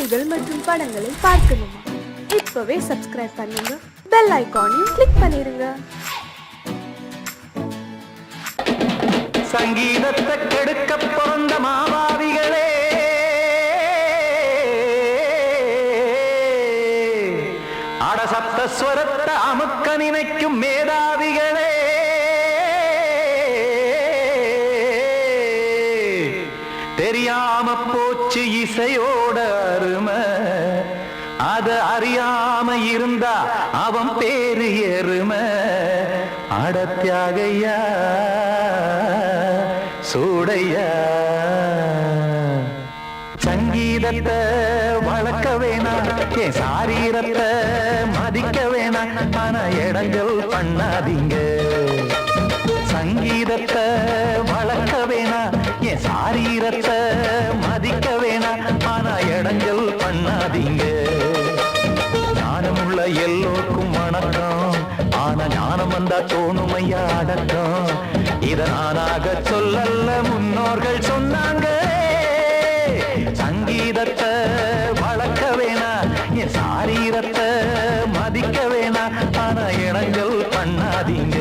பாடல்கள் மற்றும் படங்களை பார்க்கணுமா? இப்பவே சப்ஸ்கிரைப் பண்ணுங்க, பெல் ஐகானையும் கிளிக் பண்ணிருங்க. சங்கீதத்தை கெடுக்க பிறந்த மாவாவிகளே, அடசப்த ஸ்வரத்தை அமுக்க நினைக்கும் மேதாவிகளே, தெரியாம போச்சு இசையோட அருமை, அத அறியாம இருந்தா அவன் பேரு எருமை. அடத்தியாகையா சூடையா, சங்கீதத்தை வளர்க்க வேணாம், என் சாரீரத்தை மதிக்க வேணாம், ஆனா இடங்கள் பண்ணாதீங்க. சங்கீதத்தை வளர்க்க வேணாம், என் சாரீரத்தை மதிக்க வேணாம், ஆனா இடங்கள் பண்ணாதீங்க. ஞானமுள்ள எல்லோருக்கும் வணக்கம், ஆனா ஞானம் வந்தா தோணுமையா அடக்கம். இத நானாக சொல்லல்ல, முன்னோர்கள் சொன்னாங்க. சங்கீதத்தை வளர்க்க வேணா, என் சாரீரத்தை மதிக்க வேணா, ஆனா இடங்கள் பண்ணாதீங்க.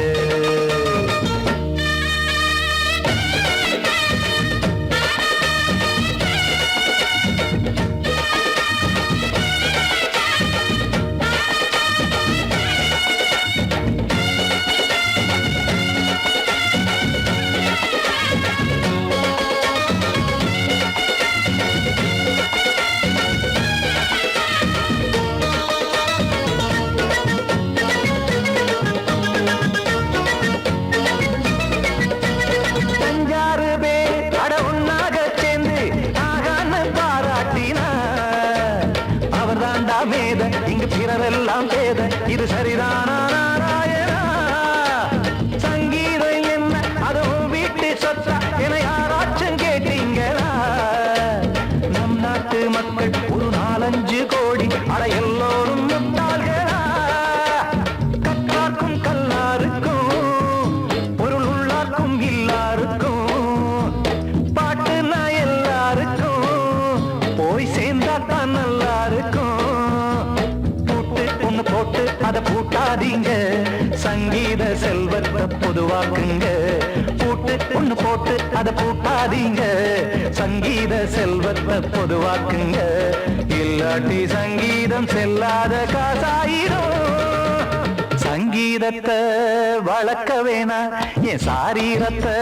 இங்கு பிறரெல்லாம் பேத, இது சரிதானா நாராயணா? சங்கீதம் என்ன அதுவும் வீட்டு சொத்தா என யாராச்சும் கேட்டீங்களா? நம் நாட்டு மக்கள் ஒரு 4-5 கோடி, அட எல்லோரும் முட்டாள்களா? கற்றார்க்கும் கல்லாருக்கும் பொருள் உள்ளார்க்கும் இல்லாருக்கும், பாட்டுனா எல்லாருக்கும் போய் சேர்ந்தா தான் நல்லா இருக்கும். போட்டு அதை பூட்டாதீங்க, சங்கீத செல்வத்தை பொதுவாக்குங்க. பூட்டு ஒண்ணு போட்டு அதை பூட்டாதீங்க, சங்கீத செல்வத்தை பொதுவாக்குங்க. இல்லாட்டி சங்கீதம் செல்லாத காசாயிரும். சங்கீதத்தை வளர்க்க வேணா, என் சாரீரத்தை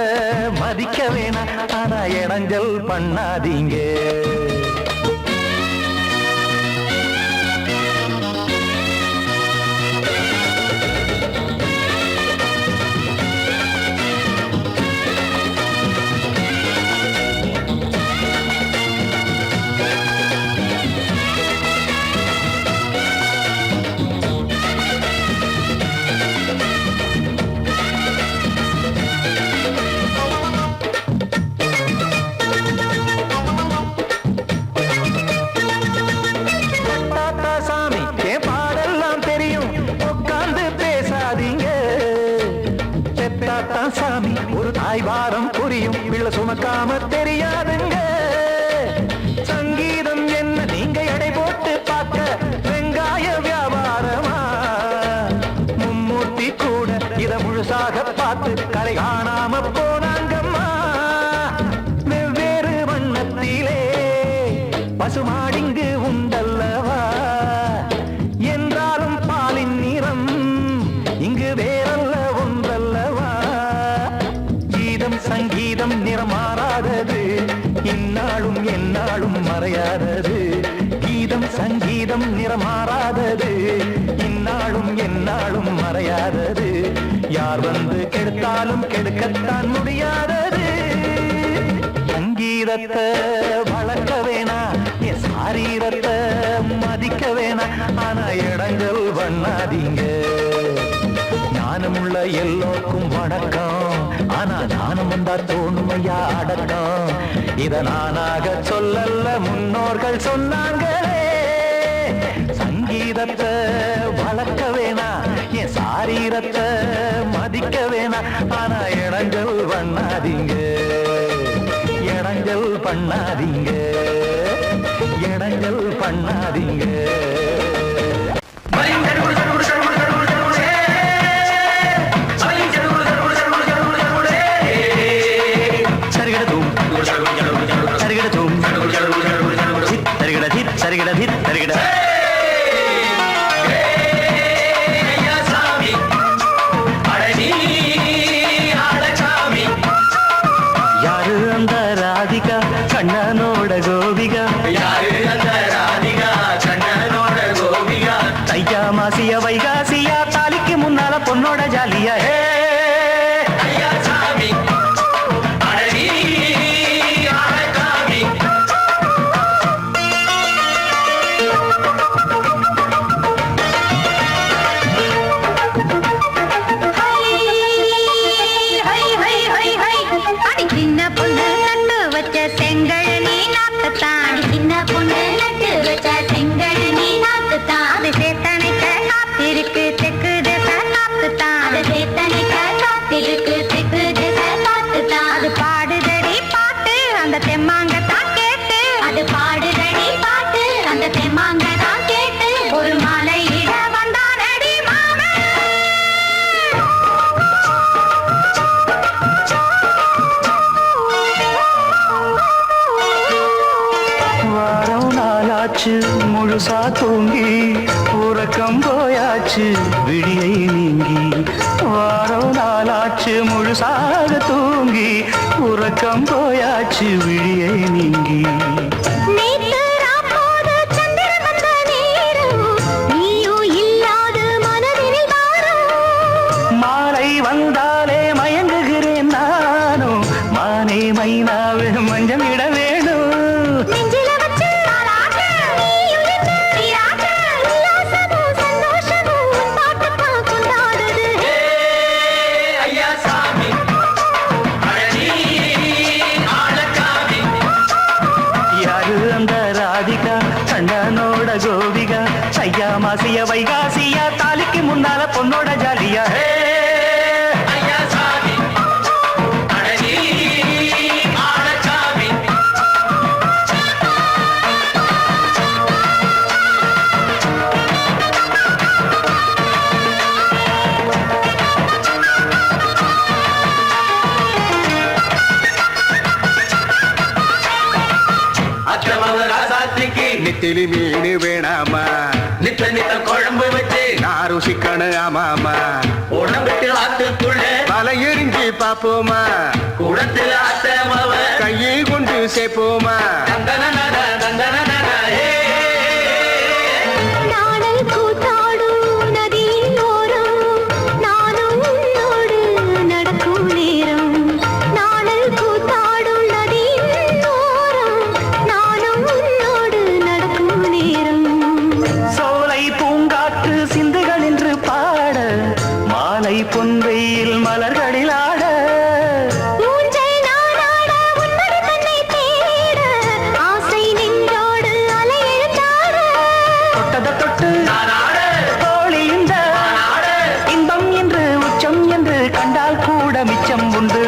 மதிக்க வேணா, ஆனா இடைஞ்சல் பண்ணாதீங்க. சாமி ஒரு தாய் வாரம் புரியும், பிள்ளை சுமக்காம தெரியாதுங்க. சங்கீதம் என்ன நீங்க எடை போட்டு பார்க்க வெங்காய வியாபாரமா? மும்மூர்த்தி கூட இத முழுசாக பார்த்து கரை காணாம போனாங்கம்மா. வெவ்வேறு வண்ணத்திலே பசுமாடிங்கு உண்டல்லவா, என்றாலும் பாலின் நிறம் இங்கு வேறல்ல ஒன்றல்லவா. சங்கீதம் நிறமாறாதது, இந்நாளும் எந்நாளும் மறையாதது. கீதம் சங்கீதம் நிறமாறாதது, இந்நாளும் எந்நாளும் மறையாதது. யார் வந்து கெடுத்தாலும் கெடுக்கத்தான் முடியாதது. சங்கீதத்தை வளர்க்க வேணா, என் சாரீரத்தை மதிக்க வேணா, ஆனா இடங்கள் பண்ணாதீங்க. ஞானமுள்ள எல்லோருக்கும் வணக்கம், ஆனா ஞானம் வந்தா தோணுமையா அடக்கம். இத நானாக சொல்லல்ல, முன்னோர்கள் சொன்னாங்களே. சங்கீதத்தை வளர்க்க வேணா, என் சாரீரத்தை மதிக்க வேணா, ஆனா இடங்கள் பண்ணாதீங்க. இடைஞ்சல் பண்ணாதீங்க, இடைஞ்சல் பண்ணாதீங்க. யாரு அந்த ராதிகா கண்ணனோட கோபிகா, யாரு அந்த ராதிகா கண்ணனோட கோபிகா, தையா மாசியா வைகாசியா தாலிக்கு முன்னால பொண்ணோட ஜாலியா. முழுசா தூங்கி உறக்கம் போயாச்சு விடியை நீங்கி, வாரம் நாளாச்சு முழுசாக தூங்கி உறக்கம் போயாச்சு விடியை நீங்கி. மாலை வந்தாலே மயங்குகிறேன் நானும், மானே மைனாவே மஞ்சம் இட வேணும். கண்ணனோட கோபிகா, தையா மாசிய வைகாசியா தாலிக்கு முன்னால பொண்ணோட ஜாலியா. நெத்திலி மீன் வேணாமா, நித்த நித்த குழம்பு வச்சு நான் ருசிக்கணும் ஆமாமா, உடம்புக்கு ஆத்துக்குள்ள பல எரிஞ்சு பாப்போமா, கூடத்தில் ஆத்தமாவ கையை கொண்டு சேர்ப்போமா. பொன்வெயில் மலர்களில் ஆட தொட்டத தொட்டு தோழி இந்த இன்பம் என்று உச்சம் என்று கண்டால் கூட மிச்சம் உண்டு.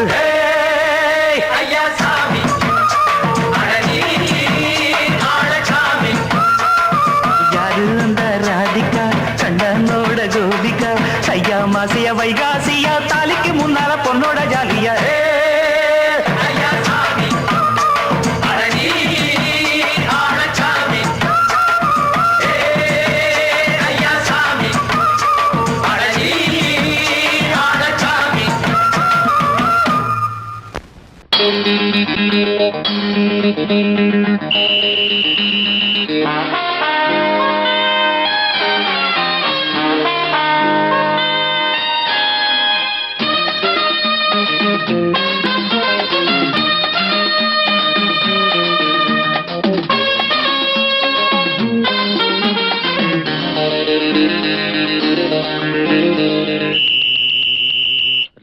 யாரு அந்த ராதிகா கண்ணனோட கோபிகா, தையா மாசியா வைகாசியா தாலிக்கு முன்னால பொண்ணோட ஜாலியா.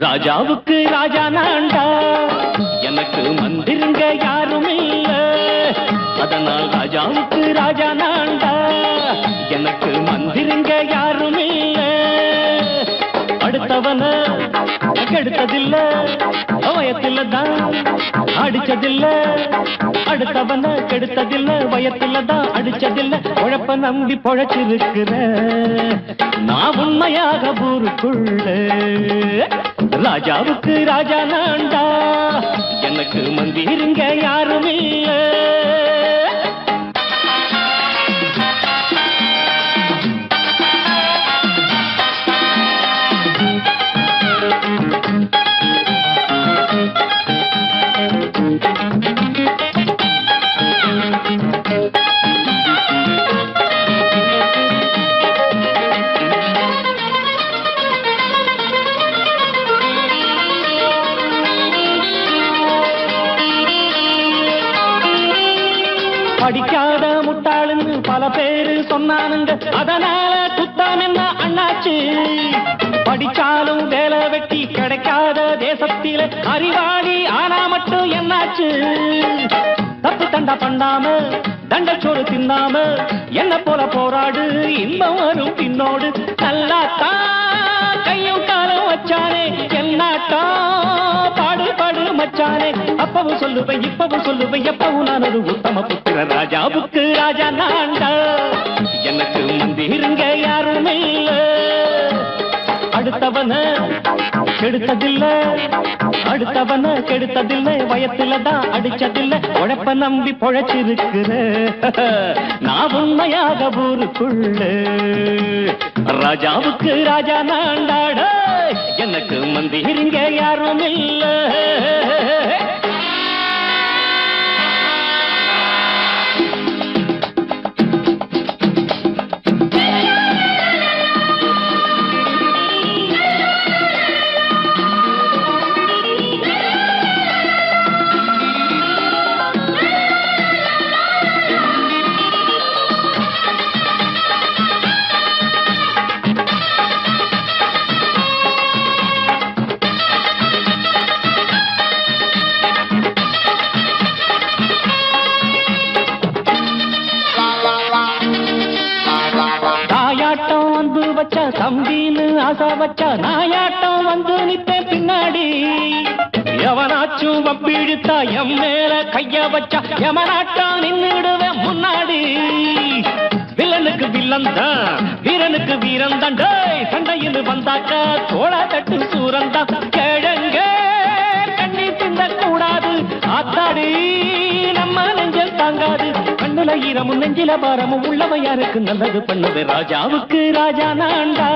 ராஜாவுக்கு ராஜா நான்டா, எனக்கு மந்திருங்க யாரும் இல்ல, அதனால் ராஜாவுக்கு ராஜா நான்டா, எனக்கு மந்திருங்க யாரும் இல்ல. அடுத்தவன கெடுத்ததில்ல வயத்தில தான் அடிச்சதில்ல அடுத்தவன கெடுத்ததில்ல வயத்தில தான் அடிச்சதில்ல உழப்ப நம்பி பொழைச்சிருக்கிற நான் உண்மையாக ஊருக்குள்ள ராஜாவுக்கு ராஜா நான்டா எனக்கு மந்திருங்க யாரும் இல்ல படிக்காத முட்டாளுன்னு பல பேரு சொன்னானுங்க அதனால குத்தம் என்ன அண்ணாச்சு படிச்சாலும் வேலை வெட்டி கிடைக்காத தேசத்தில அறிவாளி ஆனா மட்டும் என்னாச்சு தப்பு தண்டா பண்ணாம தண்டச்சோறு தின்னாம என்ன போல போராடு இன்பம் வரும் பின்னோடு நல்லாத்தான் கையும் காலம் வச்சானே என்னாட்டா பாடு பாடு மச்சானே அப்பவும் சொல்லுவேன் இப்பவும் சொல்லுவேன் எப்பவும் நான் ஒரு உத்தம புத்திர ராஜாவுக்கு ராஜா நான்டா எனக்கு மந்திருங்க யாருமே இல்ல அடுத்தவன கெடுத்ததில்ல அடுத்தவன கெடுத்ததில்ல வயத்தில தான் அடிச்சதில்ல உழைப்ப நம்பி பொழைச்சிருக்கிற நான் உண்மையாக ஊருக்குள்ள ராஜாவுக்கு ராஜா நான்டாட எனக்கு மந்திருங்க யாரும் இல்ல தம்பின்னு ஆசா வச்சா நாயாட்டம் வந்து நித்தேன் பின்னாடி எவனாச்சும் வப்பிழுத்தா எம் மேல கைய வச்சா எமனாட்டம் நின்னுடுவேன் முன்னாடி வில்லனுக்கு வில்லன் தான் வீரனுக்கு வீரன் தான் சண்டையில் வந்தாக்க தோள தட்டு சூரன் தான் கிழங்க கண்ணி தின்ன கூடாது ஆத்தாடி நம்ம நெஞ்சல் தாங்காது கண்ணுல ஈரமும் நெஞ்சில பாரமும் உள்ளவன் யாருக்கு நல்லது பண்ணுது ராஜாவுக்கு ராஜா நான்டா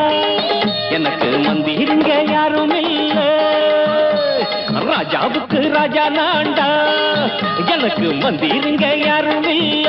எனக்கு மந்திருங்க யாரும் இல்ல ராஜாவுக்கு ராஜா நான்டா எனக்கு மந்திருங்க யாரும் இல்ல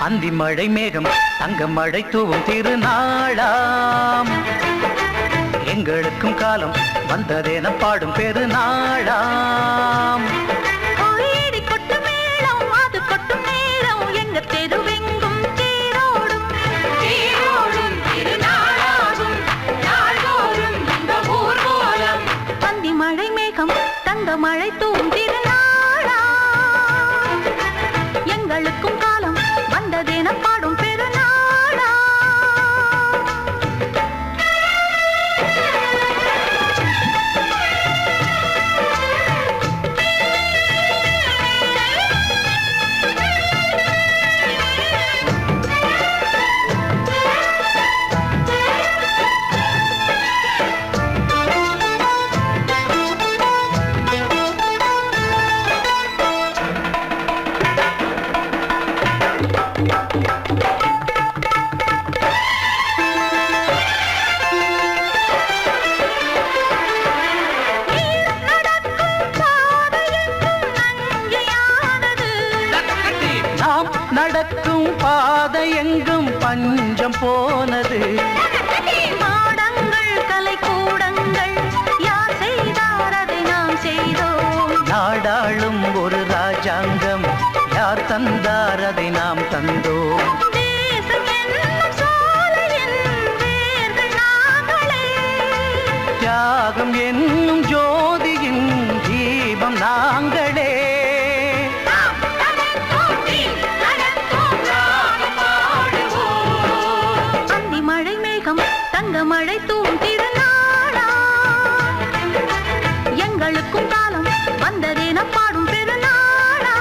அந்தி மழை மேகம் தங்க மழை தூவும் திருநாளாம் எங்களுக்கும் காலம் வந்ததென பாடும் பெருநாளாம் மழை மேகம் தங்க மழை தூவும் திருநாளா எங்களுக்கும் காலம் வந்ததென பாடும் பெருநாளா பஞ்சம் போனது. மாடங்கள் கலை கூடங்கள் யார் செய்தார் அதை நாம் செய்தோம். நாடாளும் ஒரு ராஜாங்கம் யார் தந்தார் அதை நாம் தந்தோம். தேசம் என்னும் சோலையின் வேர்கள் நாங்களே. தியாகம் என்னும் ஜோதியின் தீபம் நாங்களே. அந்தி மழை மேகம் தங்க மழை தூம் திருநாளா. எங்களுக்கும் காலம் வந்ததென பாடும் பெருநாளா.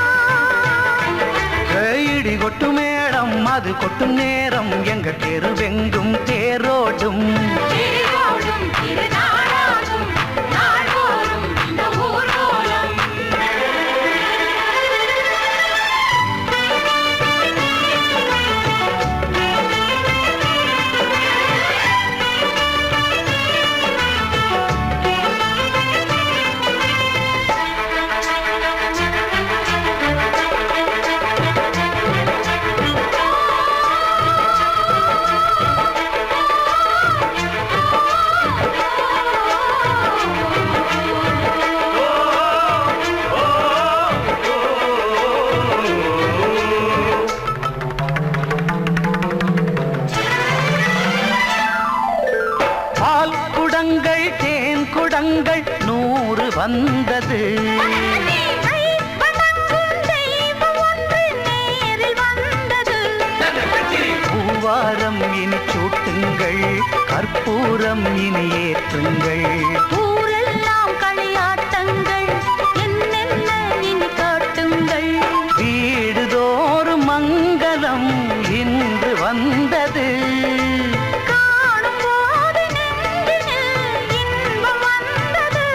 இடி கொட்டும் மேடம் அது கொட்டும் நேரம் எங்க தெருவெங்கும் தேரோடும். தேரோடும் திருநாளாகும் நாள்தோறும் இந்த ஊர்வலம். பால் குடங்கள் தேன் குடங்கள் 100 வந்தது. பூவாரம் இனி சூட்டுங்கள் கற்பூரம் இனி ஏற்றுங்கள். ஊரெல்லாம் களியாட்டங்கள் என்னென்ன இனி காட்டுங்கள். வீடுதோறும் மங்களம் இன்று வந்தது. காணும் போது நெஞ்சினில் இன்பம் வந்தது.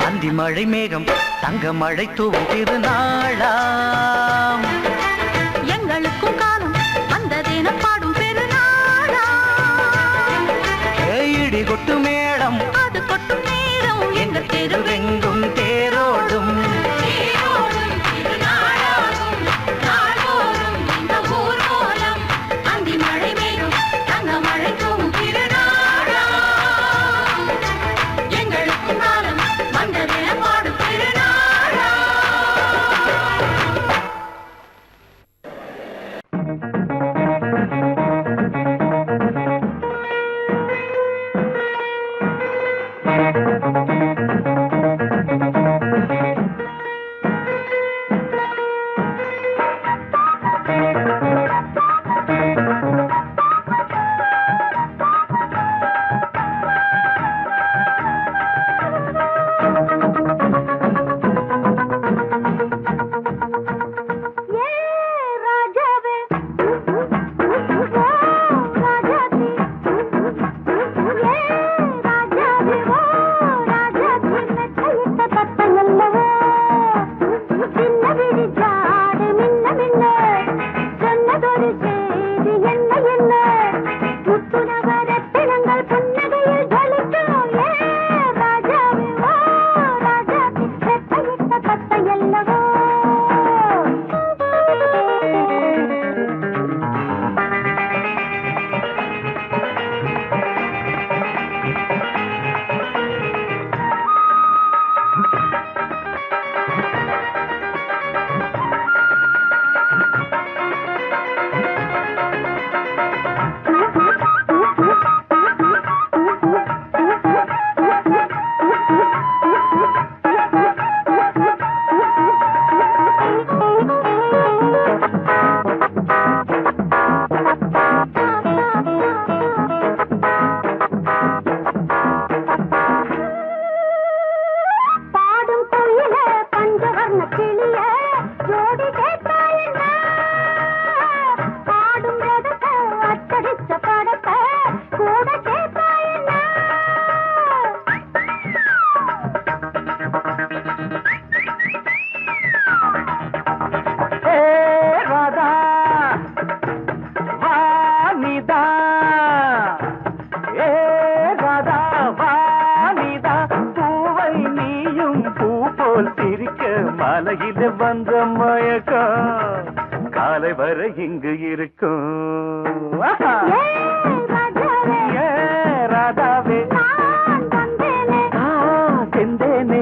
அந்தி மழை மேகம் தங்க மழை தூவும் திருநாளாம். எங்களுக்கும் காலம் வந்ததென பாடும் பெருநாளா. இடி கொட்டு மேடம் அது கொட்டும் நேரம் எங்கள் தெருவெங்கும் தெருவெங்கும் தேரோடும். தேரோடும் திருநாளாகும் நாள்தோறும் இந்த ஊர்வலம். அந்தி மழை மேகம் தங்க மழை தூவும் திருநாளா. எங்களுக்கும் காலம் வந்ததென பாடும் பெருநாளா. பார்வையில வந்த மயக்கம் காலை வரை இங்கு இருக்கும் ராதாவே செந்தேனே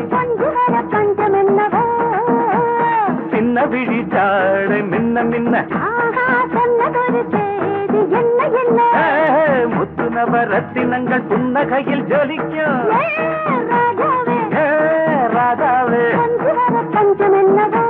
சின்ன விழி சாட மின்ன மின்ன முத்து நவரத்தினங்கள் புன்னகையில் ஜொலிக்கும் ராதாவே பஞ்சம் என்னவோ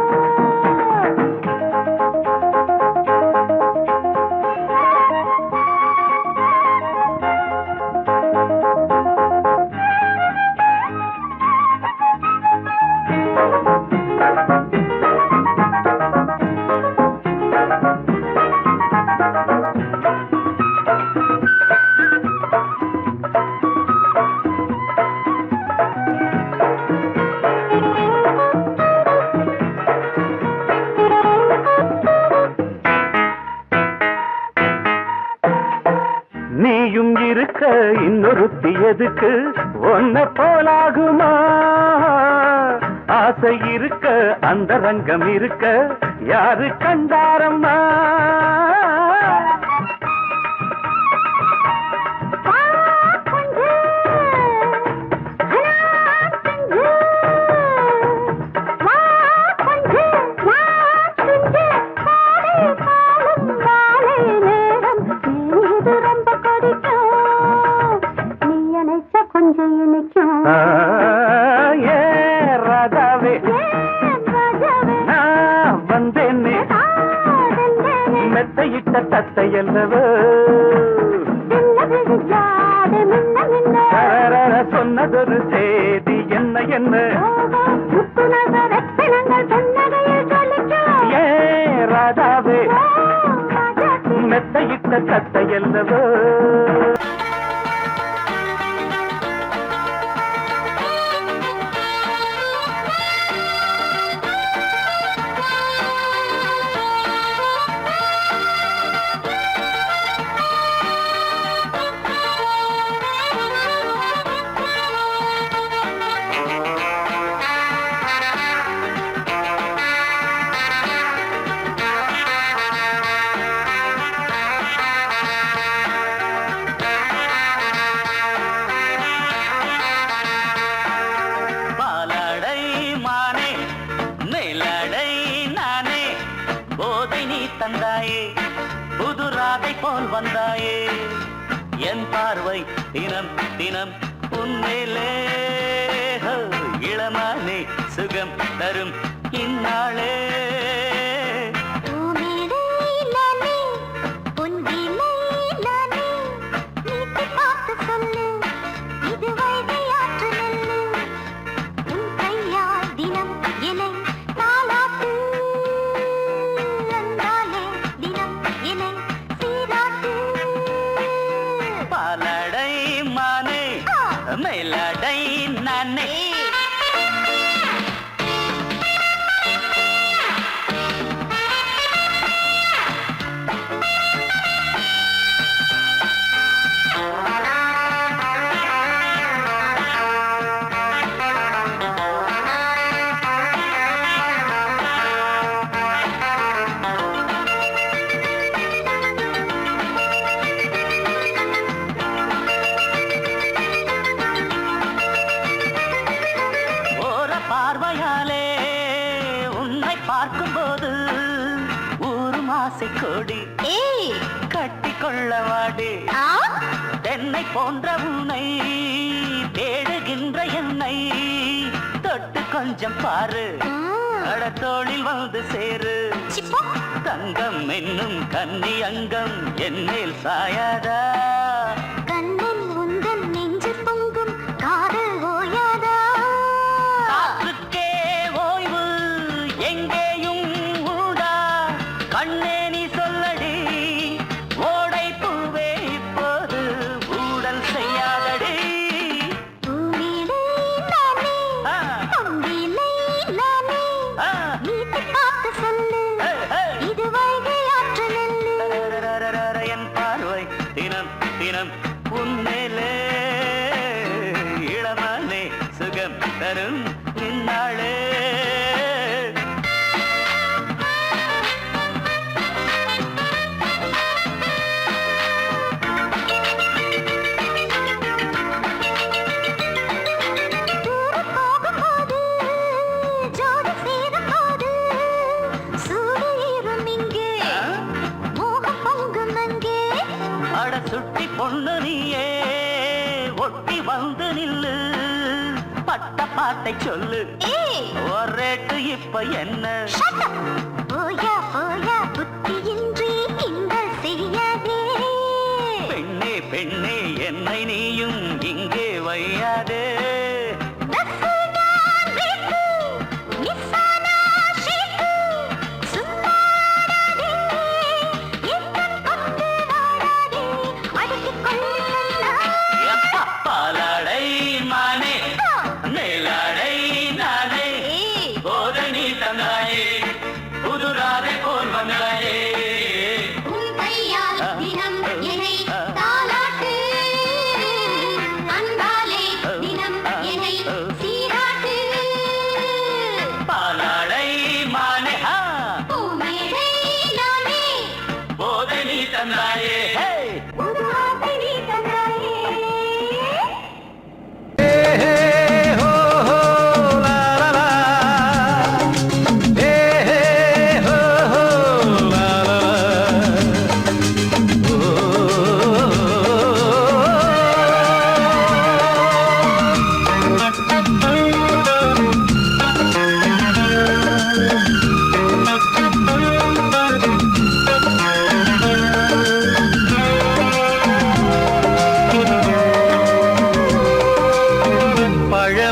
நீயும் இருக்க இன்னொருத்தி எதுக்கு ஒன்ன போலாகுமா ஆசை இருக்க அந்த ரங்கம் இருக்க யாரு கண்டாரம்மா ராதாவே நான் வந்தேனே மெத்தையிட்ட தத்தை அல்லவோ சொன்னதொரு செய்தி என்ன என்ன ராதாவே மெத்தையிட்ட தத்தை அல்லவோ தந்தாயே புதுராதை போல் வந்தாயே என் பார்வை தினம் தினம் உன்மேலே இளமானே சுகம் தரும் இந்நாளே மேலடை நானே பார்வையாலே உன்னை பார்க்கும்போது ஊரும் ஆசை கொடி கட்டிக்கொள்ள வாடி தென்னை போன்ற உன்னை தேடுகின்ற என்னை தொட்டு கொஞ்சம் பாரு கடத்தோளில் வந்து சேரு தங்கம் என்னும் கன்னி அங்கம் என் மேல் சாயாதா கண்ணில் உந்தன் நெஞ்சு பொங்கும் காதல் ஓயாதா கண்ணே நீ சொல்லடி ஓடை பூவே இப்போது ஊடல் செய்யாதடி என் பார்வை தினம் தினம் உன்மேலே இளமானே சுகம் தரும் இந்நாளே பொண்ணு நீயே ஒட்டி வந்து நில்லு பட்ட பாட்டை சொல்லு ஒரேட்டு இப்ப என்ன போயா போயா புத்தியின்றி கிண்டல் செய்யாதே பெண்ணே பெண்ணே என்னை நீயும் இங்கே வையாதே பாலாடை மானே மேலாடை நானே போதை நீ தந்தாயே புதுராதை போல் வந்தாயே பாலாடை மானே போதை நீ தந்தாயே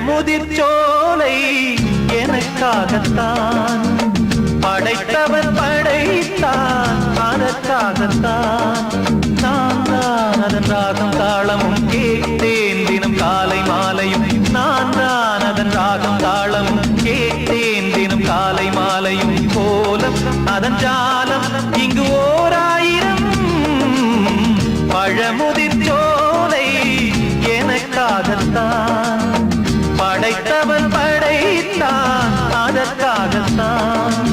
முதிர்ச்சோலை எனக்காகத்தான் படைத்தவன் படைத்தான் அதற்காகத்தான் நான் தான் அதன் ராகம் தாளமும் கேட்டேன் தினம் காலை மாலையும் நான் தான் அதன் ராகம் தாளமும் கேட்டேன் தினம் காலை மாலையும் கோலம் அதன் ஜாலம் இங்கு ஓராயிரம் பழமுதிர்ச்சோலை எனக்காகத்தான் படைத்தவன் படைத்தான் அதற்காகத்தான்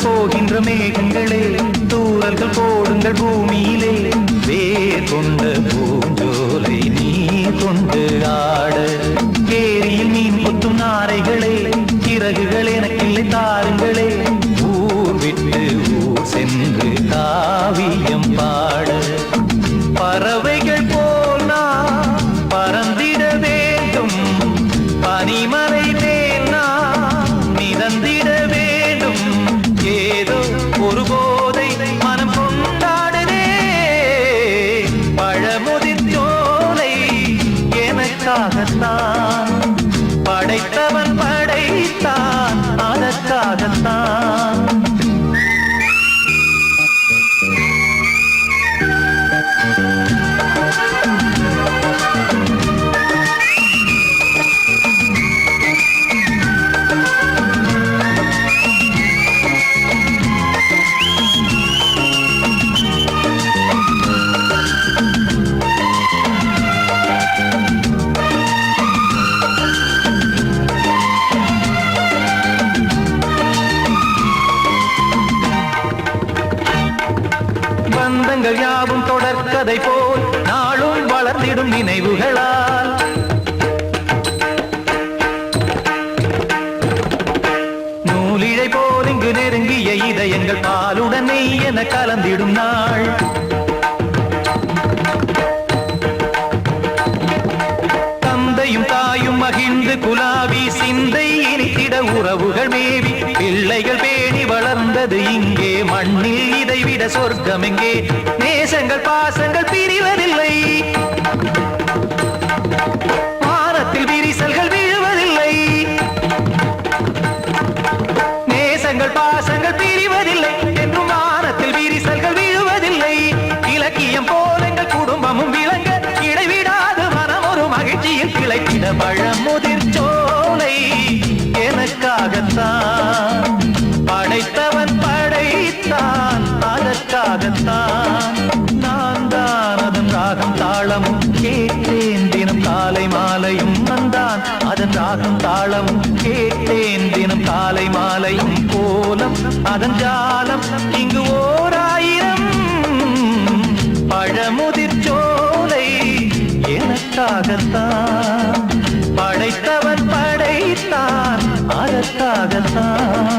போகின்ற மேகங்களே தூரல்கள் போடுங்கள் பூமியிலே வேர் கொண்ட பூஞ்சோலை நீ கொண்டு ஆட ஏரியில் மீன் கொத்தும் நாரைகளே இறகுகள் எனக்கில்லை தாருங்களே ஊர் விட்டு ஊர் சென்று காவியம் பாட பறவைகள் போல் நான் பறந்திட வேண்டும் பனிமலை மேல் நான் மிதந்திட வேண்டும் ஏதோ ஒரு போதை மனம் கொண்டாடுதே பழமுதிர்ச்சோலை எனக்காகத்தான் படைத்தவன் படைத்தான் அதற்காகத்தான் பந்தங்கள் யாவும் தொடர்கதை போல் நாளும் வளர்ந்திடும் நினைவுகளால் நூலிழை போல் இங்கு நெருங்கிய இதயங்கள் பாலுடன் நெய் என கலந்திடும் நாள் தந்தையும் தாயும் மகிழ்ந்து குலாவி சிந்தை இனித்திட உறவுகள் மேவி பிள்ளைகள் பேணி வளர்ந்தது இங்கே மண்ணில் இதைவிட சொர்க்கம் எங்கே நேசங்கள் பாசங்கள் பிரிவதில்லை வானத்தில் விரிசல்கள் விழுவதில்லை நேசங்கள் பாசங்கள் பிரிவதில்லை என்றும் வானத்தில் விரிசல்கள் விழுவதில்லை இலக்கியம் போல எங்கள் குடும்பமும் விளங்க இடைவிடாது மனம் ஒரு மகிழ்ச்சியில் கிளைக்கிட பழமுதிர்ச்சோலை எனக்காகத்தான் படைத்தவன் படைத்தான் அதற்காகத்தான் நான் தான் கோலம் அதன் ஜாலம் இங்கு ஓராயிரம் பழமுதிர் சோலை எனக்காகத்தான் படைத்தவன் படைத்தான் அதற்காகத்தான்.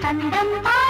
கந்தம்